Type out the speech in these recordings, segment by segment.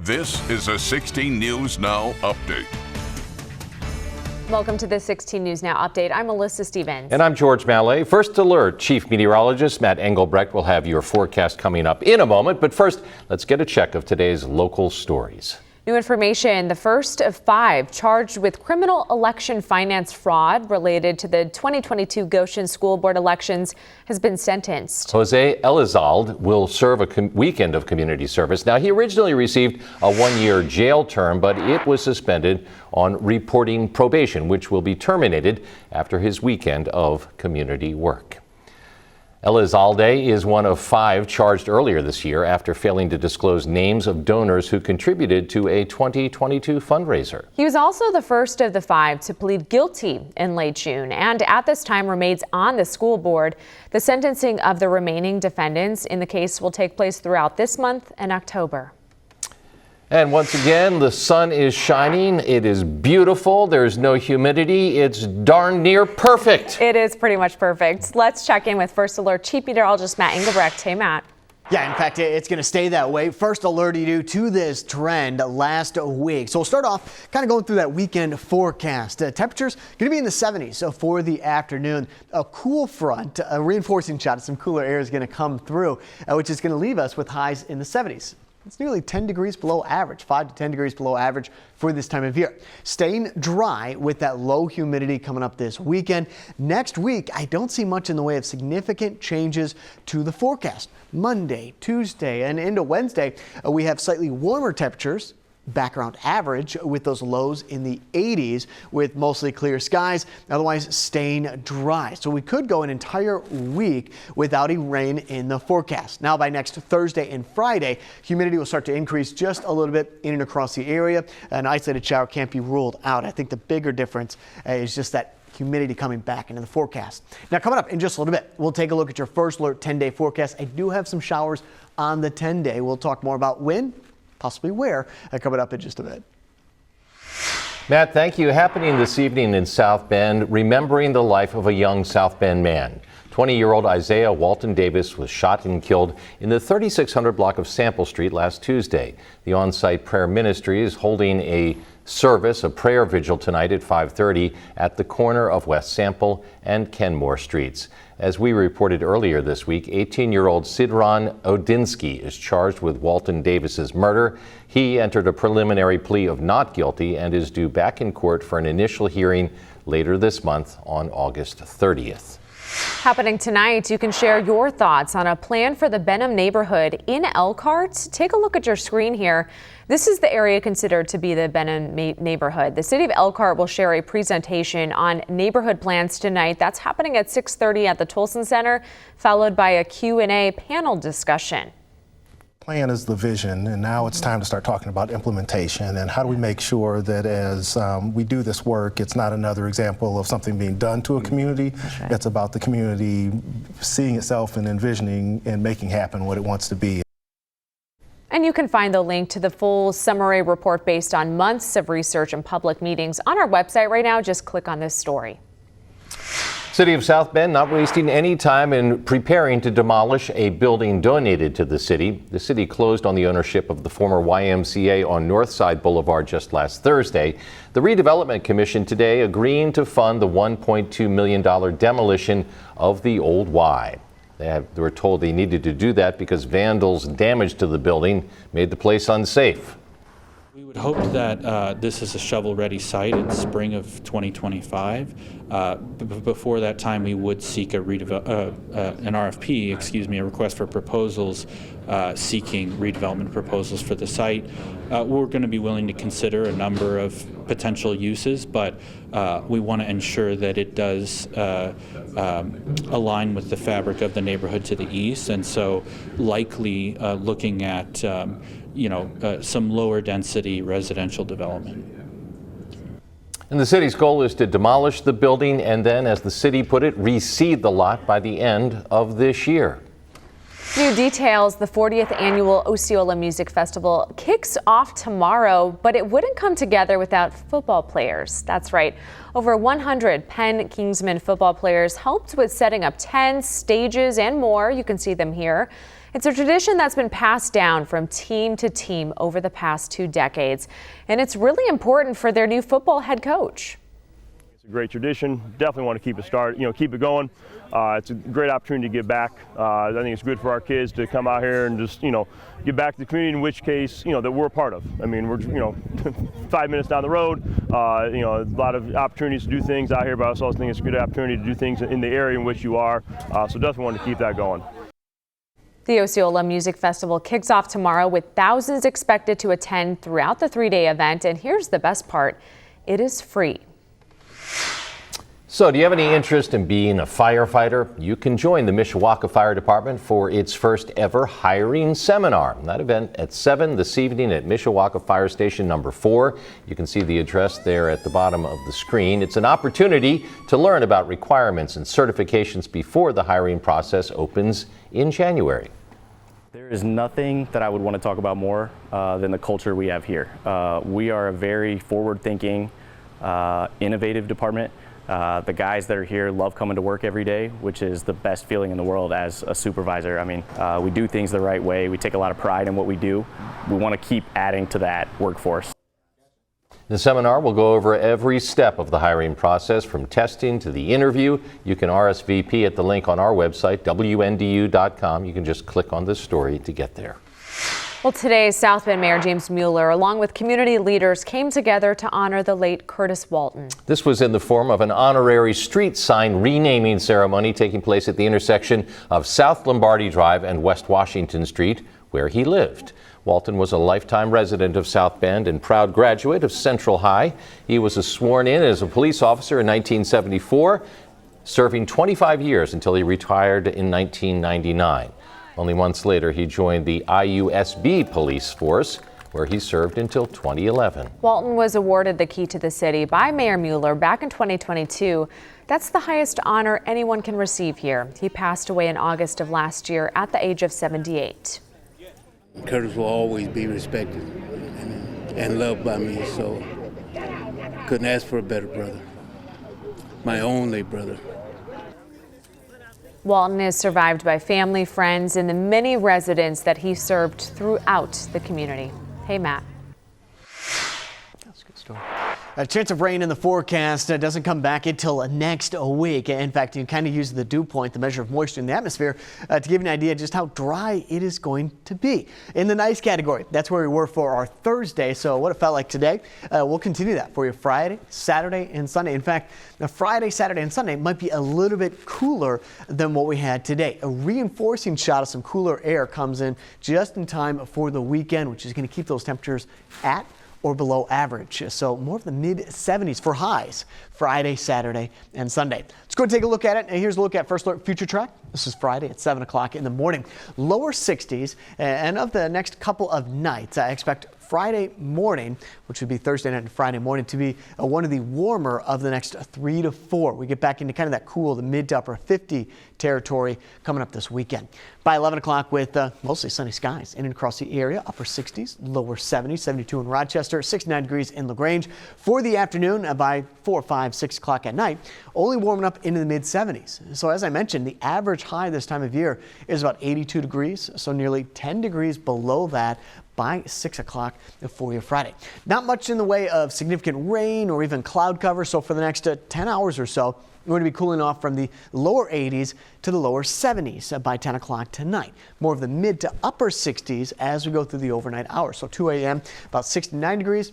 This is a 16 News Now update. Welcome to the 16 News Now update. I'm Melissa Stevens. And I'm George Mallet. First alert, Chief Meteorologist Matt Engelbrecht will have your forecast coming up in a moment. But first, let's get a check of today's local stories. New information, the first of 5 charged with criminal election finance fraud related to the 2022 Goshen School Board elections has been sentenced. Jose Elizalde will serve a weekend of community service. Now, he originally received a 1-year jail term, but it was suspended on reporting probation, which will be terminated after his weekend of community work. Elizalde is one of 5 charged earlier this year after failing to disclose names of donors who contributed to a 2022 fundraiser. He was also the first of the 5 to plead guilty in late June and at this time remains on the school board. The sentencing of the remaining defendants in the case will take place throughout this month and October. And once again, the sun is shining. It is beautiful. There's no humidity. It's darn near perfect. It is pretty much perfect. Let's check in with First Alert Chief Meteorologist Matt Engelbrecht. Hey, Matt. Yeah, in fact, it's going to stay that way. First alerted you to this trend last week. So we'll start off kind of going through that weekend forecast. Temperatures going to be in the 70s for the afternoon. A cool front, a reinforcing shot of some cooler air is going to come through, which is going to leave us with highs in the 70s. It's nearly 10 degrees below average, 5 to 10 degrees below average for this time of year. Staying dry with that low humidity coming up this weekend. Next week, I don't see much in the way of significant changes to the forecast. Monday, Tuesday, and into Wednesday, we have slightly warmer temperatures. Back around average with those lows in the 80s with mostly clear skies, otherwise staying dry. So we could go an entire week without a rain in the forecast. Now by next Thursday and Friday, humidity will start to increase just a little bit in and across the area. An isolated shower can't be ruled out. I think the bigger difference is just that humidity coming back into the forecast. Now coming up in just a little bit, we'll take a look at your First Alert 10-day forecast. I do have some showers on the 10-day. We'll talk more about when, possibly where, coming up in just a bit. Matt, thank you. Happening this evening in South Bend, remembering the life of a young South Bend man. 20-year-old Isaiah Walton Davis was shot and killed in the 3600 block of Sample Street last Tuesday. The on-site prayer ministry is holding a service, a prayer vigil tonight at 5:30 at the corner of West Sample and Kenmore Streets. As we reported earlier this week, 18-year-old Sidron Odinsky is charged with Walton Davis's murder. He entered a preliminary plea of not guilty and is due back in court for an initial hearing later this month on August 30th. Happening tonight, you can share your thoughts on a plan for the Benham neighborhood in Elkhart. Take a look at your screen here. This is the area considered to be the Benham neighborhood. The city of Elkhart will share a presentation on neighborhood plans tonight. That's happening at 6:30 at the Tolson Center, followed by a Q&A panel discussion. Plan is the vision, and now it's time to start talking about implementation and how do we make sure that as we do this work, it's not another example of something being done to a community. Right. It's about the community seeing itself and envisioning and making happen what it wants to be. And you can find the link to the full summary report based on months of research and public meetings on our website right now. Just click on this story. City of South Bend not wasting any time in preparing to demolish a building donated to the city. The city closed on the ownership of the former YMCA on Northside Boulevard just last Thursday. The Redevelopment Commission today agreeing to fund the $1.2 million demolition of the old Y. They were told they needed to do that because vandals' damage to the building made the place unsafe. We would hope that this is a shovel-ready site in spring of 2025. Before that time, we would seek an RFP, a request for proposals, seeking redevelopment proposals for the site. We're going to be willing to consider a number of potential uses, but we want to ensure that it does align with the fabric of the neighborhood to the east, and so likely looking at some lower density residential development. And the city's goal is to demolish the building and then, as the city put it, reseed the lot by the end of this year. New details, the 40th annual Osceola Music Festival kicks off tomorrow, but it wouldn't come together without football players. That's right. Over 100 Penn Kingsman football players helped with setting up tents, stages, and more. You can see them here. It's a tradition that's been passed down from team to team over the past 2 decades, and it's really important for their new football head coach. It's a great tradition. Definitely want to keep it going. It's a great opportunity to give back. I think it's good for our kids to come out here and just, give back to the community, in which case, that we're a part of. I mean, we're, 5 minutes down the road, a lot of opportunities to do things out here, but I also think it's a good opportunity to do things in the area in which you are. So definitely want to keep that going. The Osceola Music Festival kicks off tomorrow with thousands expected to attend throughout the 3-day event. And here's the best part, it is free. So do you have any interest in being a firefighter? You can join the Mishawaka Fire Department for its first ever hiring seminar. That event at 7 this evening at Mishawaka Fire Station number 4. You can see the address there at the bottom of the screen. It's an opportunity to learn about requirements and certifications before the hiring process opens in January. There is nothing that I would want to talk about more than the culture we have here. We are a very forward-thinking, innovative department. The guys that are here love coming to work every day, which is the best feeling in the world as a supervisor. I mean, we do things the right way. We take a lot of pride in what we do. We want to keep adding to that workforce. The seminar will go over every step of the hiring process, from testing to the interview. You can RSVP at the link on our website, WNDU.com. You can just click on this story to get there. Well, today, South Bend Mayor James Mueller, along with community leaders, came together to honor the late Curtis Walton. This was in the form of an honorary street sign renaming ceremony taking place at the intersection of South Lombardi Drive and West Washington Street, where he lived. Walton was a lifetime resident of South Bend and proud graduate of Central High. He was sworn in as a police officer in 1974, serving 25 years until he retired in 1999. Only months later, he joined the IUSB police force, where he served until 2011. Walton was awarded the key to the city by Mayor Mueller back in 2022. That's the highest honor anyone can receive here. He passed away in August of last year at the age of 78. Curtis will always be respected and loved by me, so couldn't ask for a better brother. My only brother. Walton is survived by family, friends, and the many residents that he served throughout the community. Hey, Matt. That's a good story. A chance of rain in the forecast doesn't come back until next week. In fact, you can kind of use the dew point, the measure of moisture in the atmosphere, to give you an idea just how dry it is going to be. In the nice category, that's where we were for our Thursday. So what it felt like today, we'll continue that for you Friday, Saturday, and Sunday. In fact, the Friday, Saturday, and Sunday might be a little bit cooler than what we had today. A reinforcing shot of some cooler air comes in just in time for the weekend, which is going to keep those temperatures at or below average. So more of the mid-70s for highs Friday, Saturday, and Sunday. Let's go take a look at it. And here's a look at First Alert Future Track. This is Friday at 7 o'clock in the morning. Lower 60s, and of the next couple of nights, I expect Friday morning, which would be Thursday night and Friday morning, to be one of the warmer of the next 3 to 4. We get back into kind of that cool, the mid to upper 50 territory coming up this weekend. By 11 o'clock with mostly sunny skies in and across the area, upper 60s, lower 70s, 72 in Rochester, 69 degrees in LaGrange. For the afternoon, by 4, 5, 6 o'clock at night, only warming up into the mid 70s. So as I mentioned, the average high this time of year is about 82 degrees, so nearly 10 degrees below that by 6 o'clock for your Friday. Not much in the way of significant rain or even cloud cover, so for the next 10 hours or so, we're going to be cooling off from the lower 80s to the lower 70s by 10 o'clock tonight. More of the mid to upper 60s as we go through the overnight hours. So 2 a.m. about 69 degrees,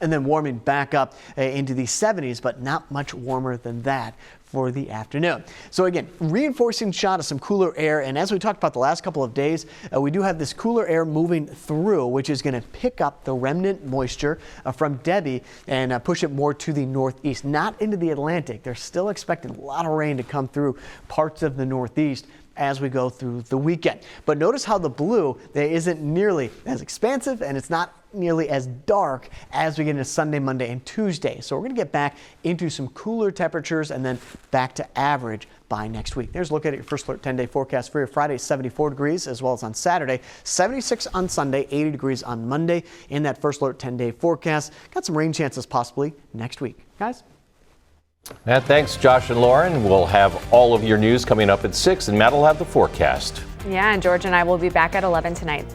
and then warming back up into the 70s, but not much warmer than that for the afternoon. So again, reinforcing shot of some cooler air, and as we talked about the last couple of days, we do have this cooler air moving through, which is going to pick up the remnant moisture from Debbie and push it more to the northeast, not into the Atlantic. They're still expecting a lot of rain to come through parts of the northeast as we go through the weekend. But notice how the blue isn't nearly as expansive, and it's not nearly as dark as we get into Sunday, Monday, and Tuesday. So we're going to get back into some cooler temperatures and then back to average by next week. There's a look at your First Alert 10-day forecast for your Friday, 74 degrees, as well as on Saturday, 76 on Sunday, 80 degrees on Monday in that First Alert 10-day forecast. Got some rain chances possibly next week. Guys? Matt, thanks. Josh and Lauren will have all of your news coming up at 6, and Matt will have the forecast. Yeah, and George and I will be back at 11 tonight.